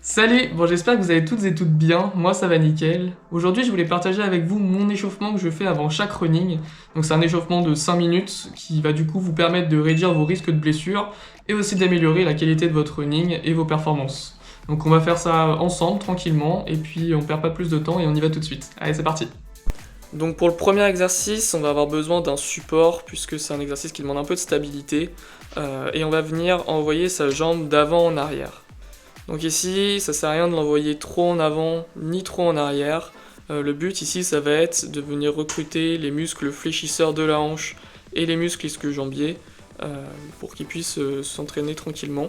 Salut, bon j'espère que vous allez toutes et toutes bien, moi ça va nickel. Aujourd'hui je voulais partager avec vous mon échauffement que je fais avant chaque running. Donc c'est un échauffement de 5 minutes qui va du coup vous permettre de réduire vos risques de blessures et aussi d'améliorer la qualité de votre running et vos performances. Donc on va faire ça ensemble, tranquillement, et puis on perd pas plus de temps et on y va tout de suite. Allez c'est parti. Donc pour le premier exercice, on va avoir besoin d'un support puisque c'est un exercice qui demande un peu de stabilité et on va venir envoyer sa jambe d'avant en arrière. Donc ici, ça sert à rien de l'envoyer trop en avant ni trop en arrière. Le but ici, ça va être de venir recruter les muscles fléchisseurs de la hanche et les muscles ischio-jambiers pour qu'ils puissent s'entraîner tranquillement.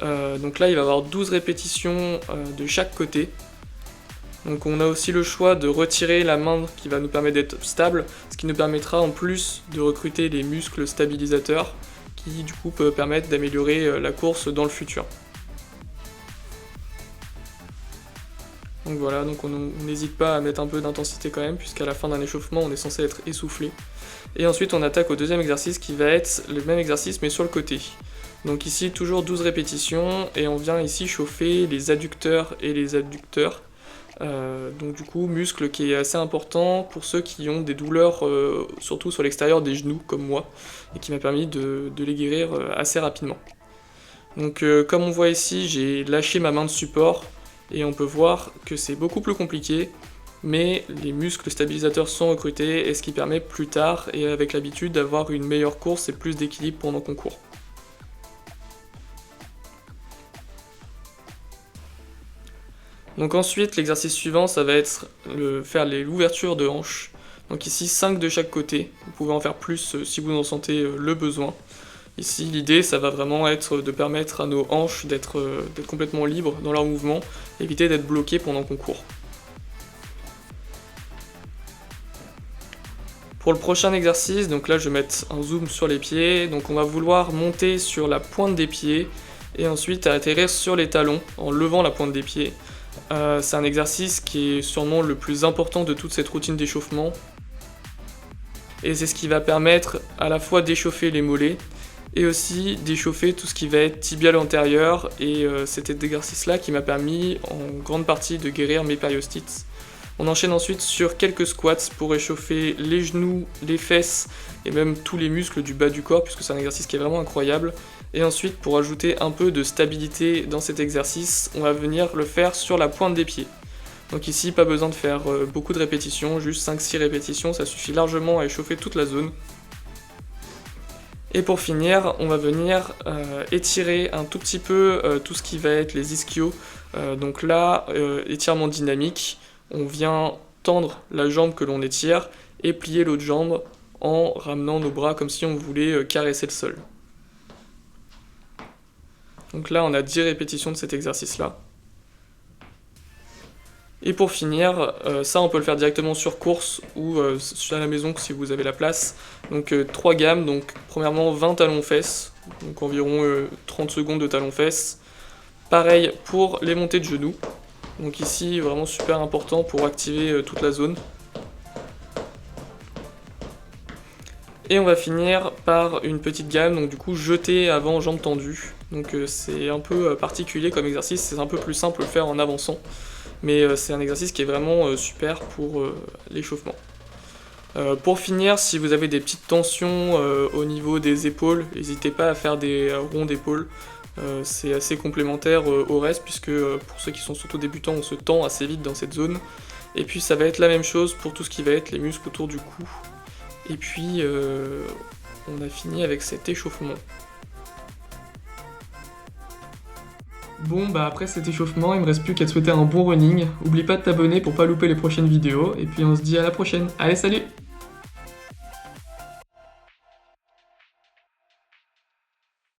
Donc là, il va y avoir 12 répétitions de chaque côté. Donc on a aussi le choix de retirer la main qui va nous permettre d'être stable, ce qui nous permettra en plus de recruter les muscles stabilisateurs qui du coup peuvent permettre d'améliorer la course dans le futur. Donc voilà, donc on n'hésite pas à mettre un peu d'intensité quand même, puisqu'à la fin d'un échauffement, on est censé être essoufflé. Et ensuite, on attaque au deuxième exercice qui va être le même exercice mais sur le côté. Donc ici, toujours 12 répétitions, et on vient ici chauffer les adducteurs et les adducteurs. Donc du coup, muscle qui est assez important pour ceux qui ont des douleurs, surtout sur l'extérieur des genoux, comme moi, et qui m'a permis de les guérir assez rapidement. Donc comme on voit ici, j'ai lâché ma main de support, et on peut voir que c'est beaucoup plus compliqué, mais les muscles stabilisateurs sont recrutés, et ce qui permet plus tard, et avec l'habitude, d'avoir une meilleure course et plus d'équilibre pendant qu'on court. Donc ensuite, l'exercice suivant, ça va être faire l'ouverture de hanches. Donc ici, 5 de chaque côté. Vous pouvez en faire plus si vous en sentez le besoin. Ici, l'idée, ça va vraiment être de permettre à nos hanches d'être complètement libres dans leur mouvement, éviter d'être bloqués pendant qu'on court. Pour le prochain exercice, donc là je vais mettre un zoom sur les pieds, donc on va vouloir monter sur la pointe des pieds et ensuite atterrir sur les talons en levant la pointe des pieds. C'est un exercice qui est sûrement le plus important de toute cette routine d'échauffement. Et c'est ce qui va permettre à la fois d'échauffer les mollets, et aussi d'échauffer tout ce qui va être tibial antérieur, et c'était cet exercice-là qui m'a permis en grande partie de guérir mes périostites. On enchaîne ensuite sur quelques squats pour échauffer les genoux, les fesses et même tous les muscles du bas du corps, puisque c'est un exercice qui est vraiment incroyable. Et ensuite, pour ajouter un peu de stabilité dans cet exercice, on va venir le faire sur la pointe des pieds. Donc ici, pas besoin de faire beaucoup de répétitions, juste 5-6 répétitions, ça suffit largement à échauffer toute la zone. Et pour finir, on va venir étirer un tout petit peu tout ce qui va être les ischios. Donc là, étirement dynamique, on vient tendre la jambe que l'on étire et plier l'autre jambe en ramenant nos bras comme si on voulait caresser le sol. Donc là, on a 10 répétitions de cet exercice-là. Et pour finir, ça on peut le faire directement sur course ou à la maison si vous avez la place. Donc 3 gammes, donc premièrement 20 talons-fesses, donc environ 30 secondes de talons-fesses. Pareil pour les montées de genoux, donc ici vraiment super important pour activer toute la zone. Et on va finir par une petite gamme, donc du coup jeter avant jambes tendues. Donc c'est un peu particulier comme exercice, c'est un peu plus simple de le faire en avançant. Mais c'est un exercice qui est vraiment super pour l'échauffement. Pour finir, si vous avez des petites tensions au niveau des épaules, n'hésitez pas à faire des ronds d'épaules. C'est assez complémentaire au reste, puisque pour ceux qui sont surtout débutants, on se tend assez vite dans cette zone. Et puis ça va être la même chose pour tout ce qui va être les muscles autour du cou. Et puis on a fini avec cet échauffement. Bon bah après cet échauffement, il me reste plus qu'à te souhaiter un bon running. Oublie pas de t'abonner pour pas louper les prochaines vidéos, et puis on se dit à la prochaine. Allez salut!